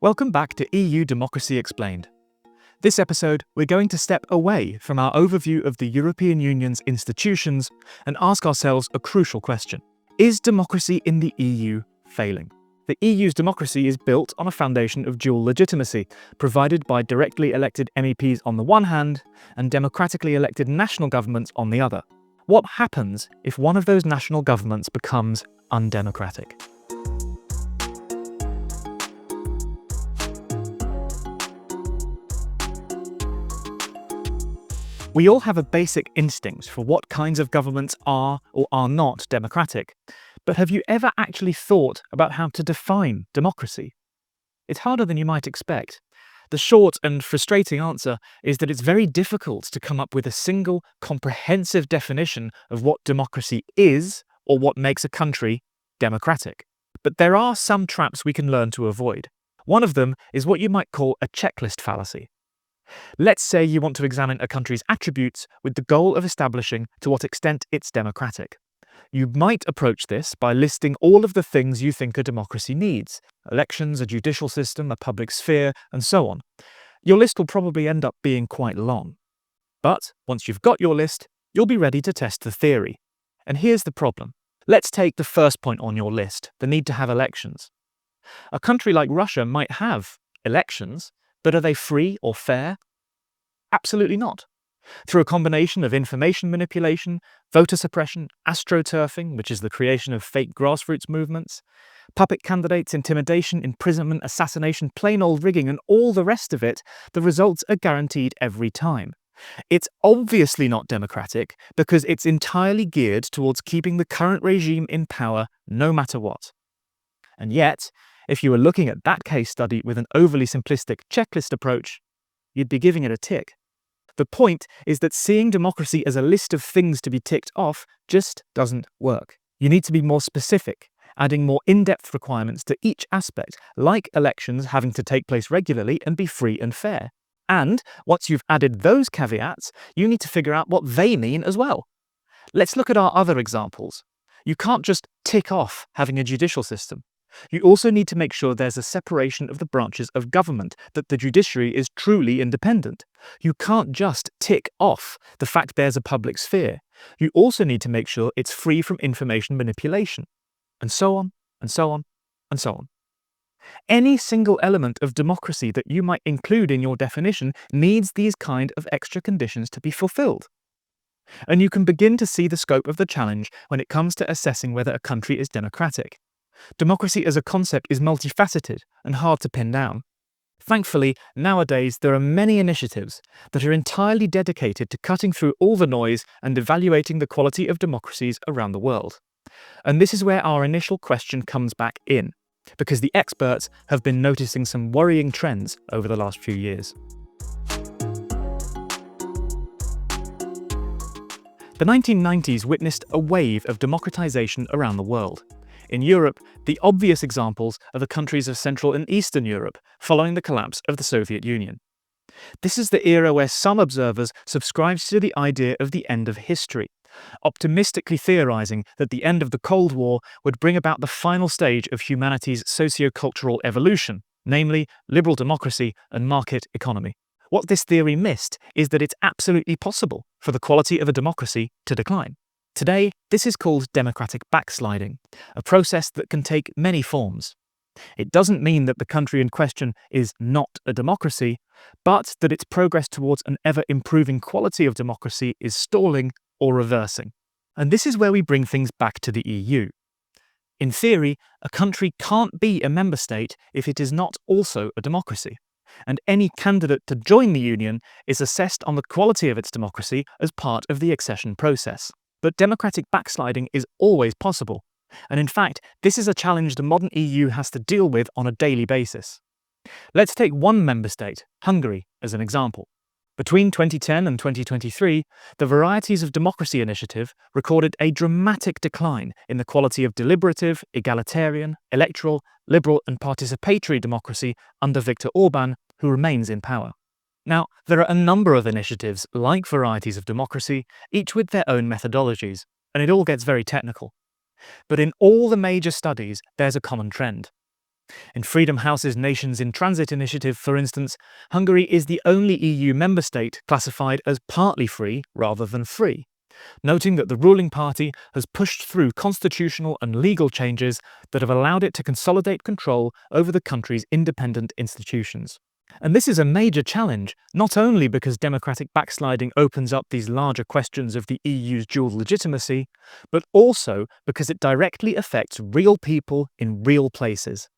Welcome back to EU Democracy Explained. This episode, we're going to step away from our overview of the European Union's institutions and ask ourselves a crucial question. Is democracy in the EU failing? The EU's democracy is built on a foundation of dual legitimacy, provided by directly elected MEPs on the one hand and democratically elected national governments on the other. What happens if one of those national governments becomes undemocratic? We all have a basic instinct for what kinds of governments are or are not democratic. But have you ever actually thought about how to define democracy? It's harder than you might expect. The short and frustrating answer is that it's very difficult to come up with a single, comprehensive definition of what democracy is or what makes a country democratic. But there are some traps we can learn to avoid. One of them is what you might call a checklist fallacy. Let's say you want to examine a country's attributes with the goal of establishing to what extent it's democratic. You might approach this by listing all of the things you think a democracy needs: elections, a judicial system, a public sphere, and so on. Your list will probably end up being quite long. But once you've got your list, you'll be ready to test the theory. And here's the problem. Let's take the first point on your list, the need to have elections. A country like Russia might have elections, but are they free or fair? Absolutely not. Through a combination of information manipulation, voter suppression, astroturfing, which is the creation of fake grassroots movements, puppet candidates, intimidation, imprisonment, assassination, plain old rigging, and all the rest of it, the results are guaranteed every time. It's obviously not democratic because it's entirely geared towards keeping the current regime in power no matter what. And yet, if you were looking at that case study with an overly simplistic checklist approach, you'd be giving it a tick. The point is that seeing democracy as a list of things to be ticked off just doesn't work. You need to be more specific, adding more in-depth requirements to each aspect, like elections having to take place regularly and be free and fair. And once you've added those caveats, you need to figure out what they mean as well. Let's look at our other examples. You can't just tick off having a judicial system. You also need to make sure there's a separation of the branches of government, that the judiciary is truly independent. You can't just tick off the fact there's a public sphere. You also need to make sure it's free from information manipulation. And so on, and so on, and so on. Any single element of democracy that you might include in your definition needs these kind of extra conditions to be fulfilled. And you can begin to see the scope of the challenge when it comes to assessing whether a country is democratic. Democracy as a concept is multifaceted and hard to pin down. Thankfully, nowadays there are many initiatives that are entirely dedicated to cutting through all the noise and evaluating the quality of democracies around the world. And this is where our initial question comes back in, because the experts have been noticing some worrying trends over the last few years. The 1990s witnessed a wave of democratization around the world. In Europe, the obvious examples are the countries of Central and Eastern Europe, following the collapse of the Soviet Union. This is the era where some observers subscribed to the idea of the end of history, optimistically theorizing that the end of the Cold War would bring about the final stage of humanity's socio-cultural evolution, namely liberal democracy and market economy. What this theory missed is that it's absolutely possible for the quality of a democracy to decline. Today, this is called democratic backsliding, a process that can take many forms. It doesn't mean that the country in question is not a democracy, but that its progress towards an ever-improving quality of democracy is stalling or reversing. And this is where we bring things back to the EU. In theory, a country can't be a member state if it is not also a democracy. And any candidate to join the Union is assessed on the quality of its democracy as part of the accession process. But democratic backsliding is always possible. And in fact, this is a challenge the modern EU has to deal with on a daily basis. Let's take one member state, Hungary, as an example. Between 2010 and 2023, the Varieties of Democracy initiative recorded a dramatic decline in the quality of deliberative, egalitarian, electoral, liberal and participatory democracy under Viktor Orban, who remains in power. Now, there are a number of initiatives like Varieties of Democracy, each with their own methodologies, and it all gets very technical. But in all the major studies, there's a common trend. In Freedom House's Nations in Transit initiative, for instance, Hungary is the only EU member state classified as partly free rather than free, noting that the ruling party has pushed through constitutional and legal changes that have allowed it to consolidate control over the country's independent institutions. And this is a major challenge, not only because democratic backsliding opens up these larger questions of the EU's dual legitimacy, but also because it directly affects real people in real places.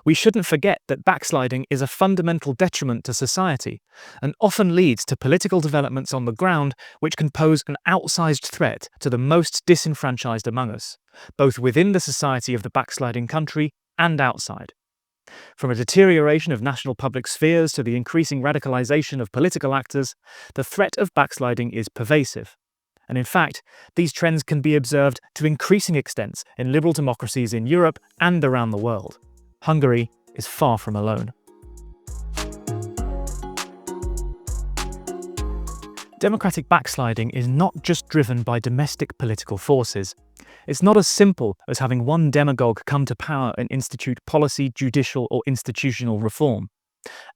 We shouldn't forget that backsliding is a fundamental detriment to society and often leads to political developments on the ground which can pose an outsized threat to the most disenfranchised among us, both within the society of the backsliding country and outside. From a deterioration of national public spheres to the increasing radicalization of political actors, the threat of backsliding is pervasive. And in fact, these trends can be observed to increasing extents in liberal democracies in Europe and around the world. Hungary is far from alone. Democratic backsliding is not just driven by domestic political forces. It's not as simple as having one demagogue come to power and institute policy, judicial, or institutional reform.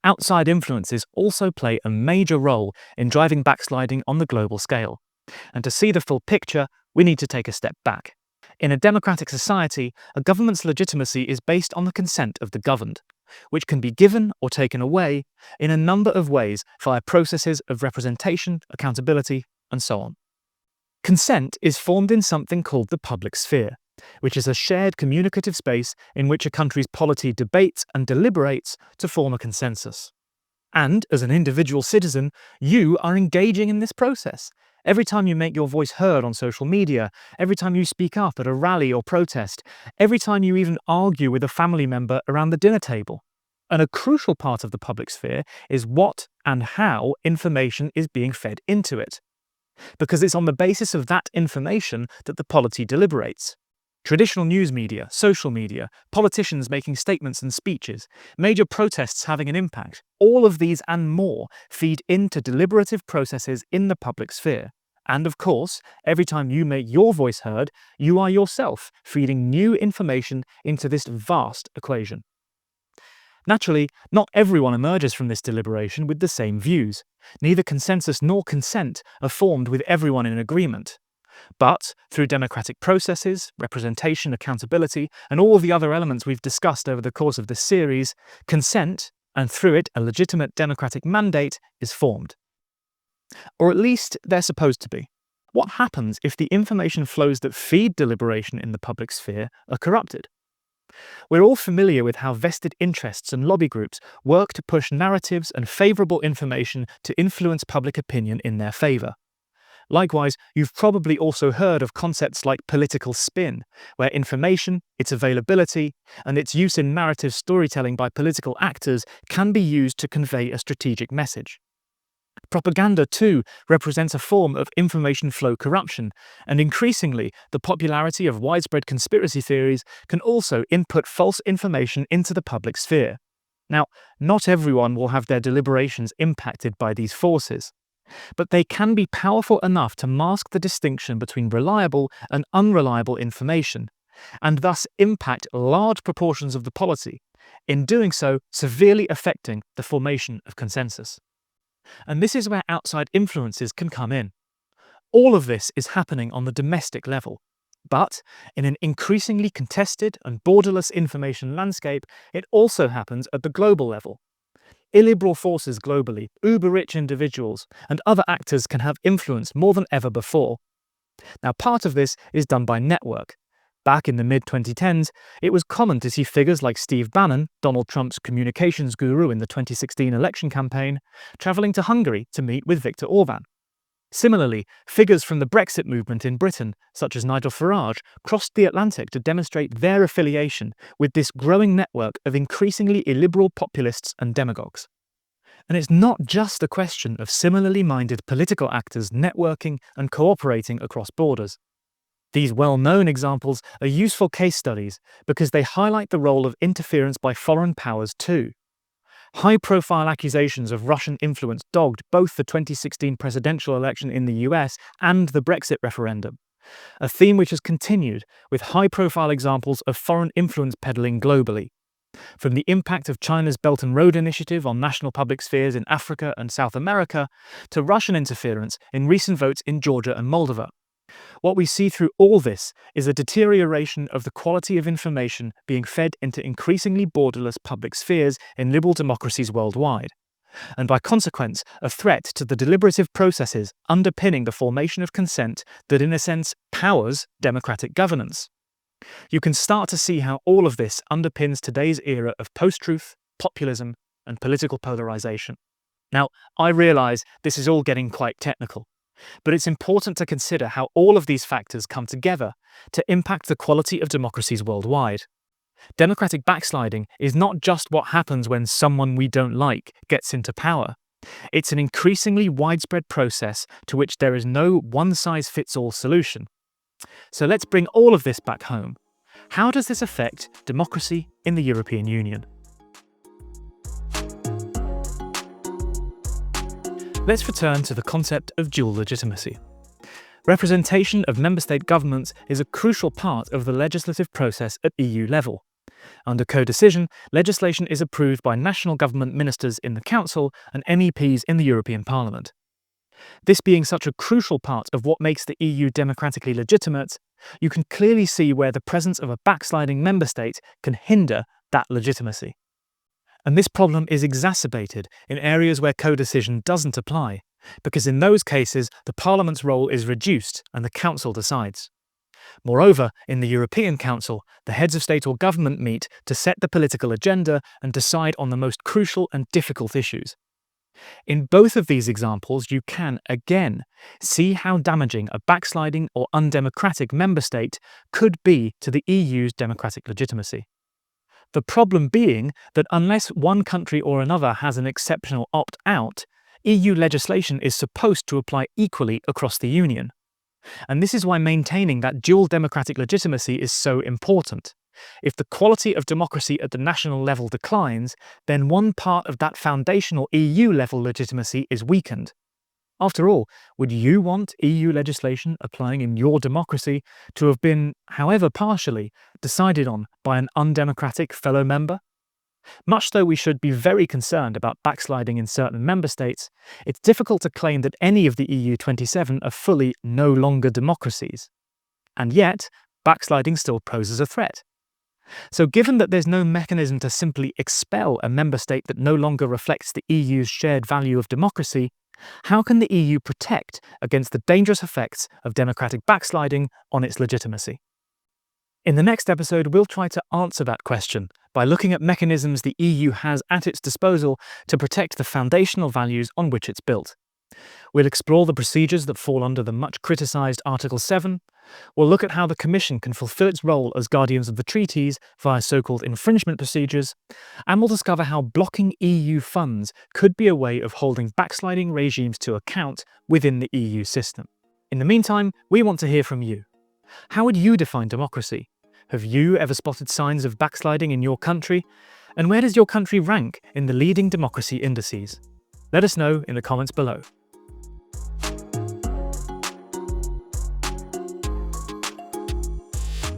Outside influences also play a major role in driving backsliding on the global scale. And to see the full picture, we need to take a step back. In a democratic society, a government's legitimacy is based on the consent of the governed, which can be given or taken away in a number of ways via processes of representation, accountability, and so on. Consent is formed in something called the public sphere, which is a shared communicative space in which a country's polity debates and deliberates to form a consensus. And as an individual citizen, you are engaging in this process. Every time you make your voice heard on social media, every time you speak up at a rally or protest, every time you even argue with a family member around the dinner table. And a crucial part of the public sphere is what and how information is being fed into it. Because it's on the basis of that information that the polity deliberates. Traditional news media, social media, politicians making statements and speeches, major protests having an impact, all of these and more feed into deliberative processes in the public sphere. And of course, every time you make your voice heard, you are yourself feeding new information into this vast equation. Naturally, not everyone emerges from this deliberation with the same views. Neither consensus nor consent are formed with everyone in agreement. But through democratic processes, representation, accountability, and all the other elements we've discussed over the course of this series, consent, and through it a legitimate democratic mandate, is formed. Or at least they're supposed to be. What happens if the information flows that feed deliberation in the public sphere are corrupted? We're all familiar with how vested interests and lobby groups work to push narratives and favourable information to influence public opinion in their favour. Likewise, you've probably also heard of concepts like political spin, where information, its availability, and its use in narrative storytelling by political actors can be used to convey a strategic message. Propaganda, too, represents a form of information flow corruption, and increasingly, the popularity of widespread conspiracy theories can also input false information into the public sphere. Now, not everyone will have their deliberations impacted by these forces, but they can be powerful enough to mask the distinction between reliable and unreliable information, and thus impact large proportions of the polity, in doing so severely affecting the formation of consensus. And this is where outside influences can come in. All of this is happening on the domestic level, but in an increasingly contested and borderless information landscape, it also happens at the global level. Illiberal forces globally, uber-rich individuals, and other actors can have influence more than ever before. Now, part of this is done by network. Back in the mid-2010s, it was common to see figures like Steve Bannon, Donald Trump's communications guru in the 2016 election campaign, travelling to Hungary to meet with Viktor Orban. Similarly, figures from the Brexit movement in Britain, such as Nigel Farage, crossed the Atlantic to demonstrate their affiliation with this growing network of increasingly illiberal populists and demagogues. And it's not just a question of similarly minded political actors networking and cooperating across borders. These well-known examples are useful case studies because they highlight the role of interference by foreign powers too. High-profile accusations of Russian influence dogged both the 2016 presidential election in the US and the Brexit referendum, a theme which has continued with high-profile examples of foreign influence peddling globally. From the impact of China's Belt and Road Initiative on national public spheres in Africa and South America, to Russian interference in recent votes in Georgia and Moldova. What we see through all this is a deterioration of the quality of information being fed into increasingly borderless public spheres in liberal democracies worldwide, and by consequence, a threat to the deliberative processes underpinning the formation of consent that, in a sense, powers democratic governance. You can start to see how all of this underpins today's era of post-truth, populism, and political polarization. Now, I realise this is all getting quite technical, but it's important to consider how all of these factors come together to impact the quality of democracies worldwide. Democratic backsliding is not just what happens when someone we don't like gets into power. It's an increasingly widespread process to which there is no one-size-fits-all solution. So let's bring all of this back home. How does this affect democracy in the European Union? Let's return to the concept of dual legitimacy. Representation of member state governments is a crucial part of the legislative process at EU level. Under codecision, legislation is approved by national government ministers in the Council and MEPs in the European Parliament. This being such a crucial part of what makes the EU democratically legitimate, you can clearly see where the presence of a backsliding member state can hinder that legitimacy. And this problem is exacerbated in areas where codecision doesn't apply, because in those cases the Parliament's role is reduced and the Council decides. Moreover, in the European Council, the heads of state or government meet to set the political agenda and decide on the most crucial and difficult issues. In both of these examples, you can, again, see how damaging a backsliding or undemocratic member state could be to the EU's democratic legitimacy. The problem being that unless one country or another has an exceptional opt-out, EU legislation is supposed to apply equally across the Union. And this is why maintaining that dual democratic legitimacy is so important. If the quality of democracy at the national level declines, then one part of that foundational EU-level legitimacy is weakened. After all, would you want EU legislation applying in your democracy to have been, however partially, decided on by an undemocratic fellow member? Much though we should be very concerned about backsliding in certain member states, it's difficult to claim that any of the EU 27 are fully no longer democracies. And yet, backsliding still poses a threat. So given that there's no mechanism to simply expel a member state that no longer reflects the EU's shared value of democracy, how can the EU protect against the dangerous effects of democratic backsliding on its legitimacy? In the next episode, we'll try to answer that question by looking at mechanisms the EU has at its disposal to protect the foundational values on which it's built. We'll explore the procedures that fall under the much criticised Article 7. We'll look at how the Commission can fulfil its role as guardians of the treaties via so-called infringement procedures, and we'll discover how blocking EU funds could be a way of holding backsliding regimes to account within the EU system. In the meantime, we want to hear from you. How would you define democracy? Have you ever spotted signs of backsliding in your country? And where does your country rank in the leading democracy indices? Let us know in the comments below.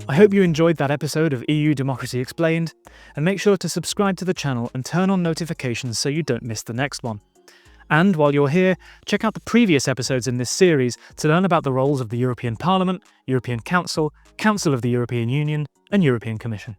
I hope you enjoyed that episode of EU Democracy Explained, and make sure to subscribe to the channel and turn on notifications so you don't miss the next one. And while you're here, check out the previous episodes in this series to learn about the roles of the European Parliament, European Council, Council of the European Union, and European Commission.